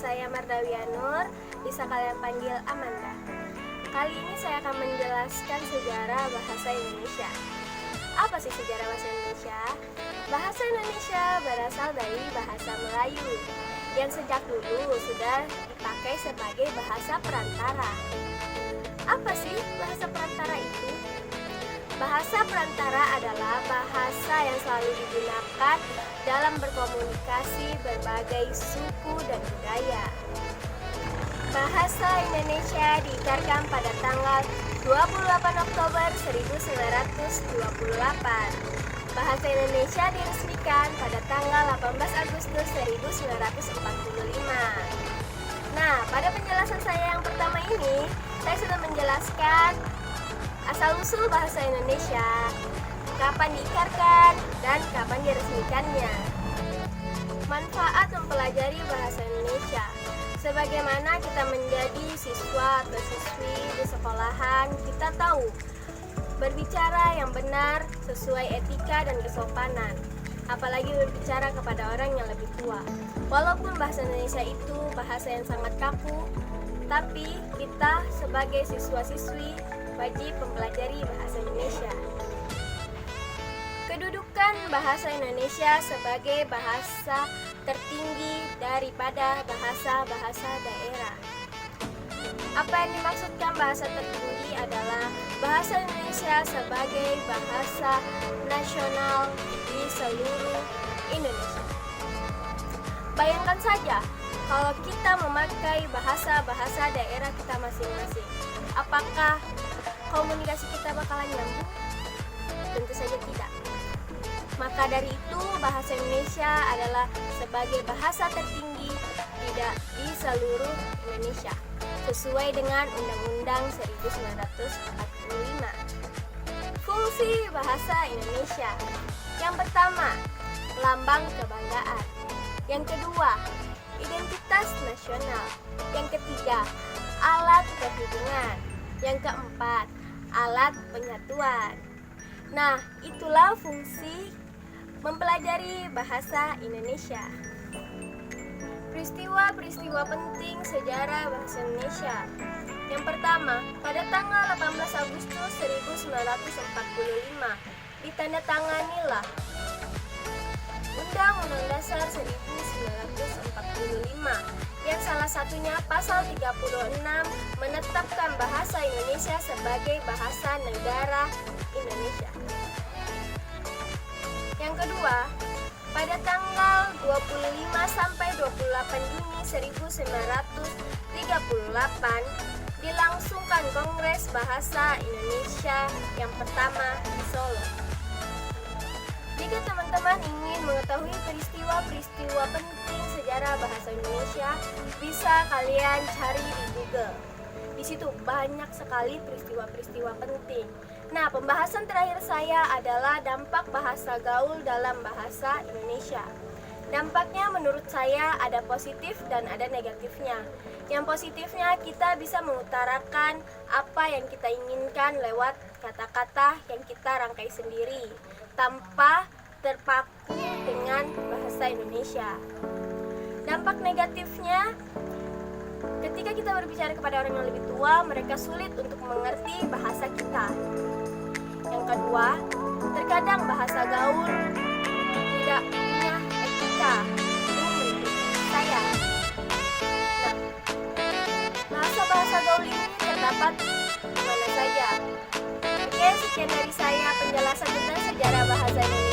saya Mardawiya Nur, bisa kalian panggil Amanda. Kali ini saya akan menjelaskan sejarah bahasa Indonesia. Apa sih sejarah bahasa Indonesia? Bahasa Indonesia berasal dari bahasa Melayu yang sejak dulu sudah dipakai sebagai bahasa perantara. Apa sih bahasa perantara itu? Bahasa perantara adalah bahasa yang selalu digunakan dalam berkomunikasi berbagai suku dan budaya. Bahasa Indonesia diikarkan pada tanggal 28 Oktober 1928. Bahasa Indonesia diresmikan pada tanggal 18 Agustus 1945. Nah, pada penjelasan saya yang pertama ini, saya sudah menjelaskan asal-usul bahasa Indonesia, kapan diikarkan, dan kapan diresmikannya. Manfaat mempelajari bahasa Indonesia. Sebagaimana kita menjadi siswa atau siswi di sekolahan, kita tahu berbicara yang benar sesuai etika dan kesopanan, apalagi berbicara kepada orang yang lebih tua. Walaupun bahasa Indonesia itu bahasa yang sangat kaku, tapi kita sebagai siswa-siswi wajib mempelajari bahasa Indonesia. Kedudukan bahasa Indonesia sebagai bahasa tertinggi daripada bahasa-bahasa daerah. Apa yang dimaksudkan bahasa tertinggi adalah bahasa Indonesia sebagai bahasa nasional di seluruh Indonesia. Bayangkan saja kalau kita memakai bahasa-bahasa daerah kita masing-masing. Apakah komunikasi kita bakalan nyambung? Tentu saja tidak. Maka dari itu bahasa Indonesia adalah sebagai bahasa tertinggi di seluruh Indonesia sesuai dengan Undang-Undang 1945. Fungsi bahasa Indonesia. Yang pertama, lambang kebanggaan. Yang kedua, identitas nasional. Yang ketiga, alat perhubungan. Yang keempat, alat penyatuan. Nah, itulah fungsi mempelajari bahasa Indonesia. Peristiwa-peristiwa penting sejarah bahasa Indonesia. Yang pertama, pada tanggal 18 Agustus 1945 ditandatanganilah Undang-Undang Dasar 1945 yang salah satunya pasal 36 menetapkan bahasa Indonesia sebagai bahasa negara Indonesia. Yang kedua, pada tanggal 25 sampai 28 Juni 1938 dilangsungkan Kongres Bahasa Indonesia yang pertama di Solo. Jika teman-teman ingin mengetahui peristiwa-peristiwa penting sejarah bahasa Indonesia, bisa kalian cari di Google. Di situ banyak sekali peristiwa-peristiwa penting. Nah, pembahasan terakhir saya adalah dampak bahasa gaul dalam bahasa Indonesia. Dampaknya menurut saya ada positif dan ada negatifnya. Yang positifnya kita bisa mengutarakan apa yang kita inginkan lewat kata-kata yang kita rangkai sendiri tanpa terpaku dengan bahasa Indonesia. Dampak negatifnya, ketika kita berbicara kepada orang yang lebih tua, mereka sulit untuk mengerti bahasa kita. Yang kedua, terkadang bahasa gaul tidak punya etika. Ini menurut saya. Nah, bahasa-bahasa gaul ini terdapat di mana saja. Oke, sekian dari saya penjelasan tentang sejarah bahasa Indonesia.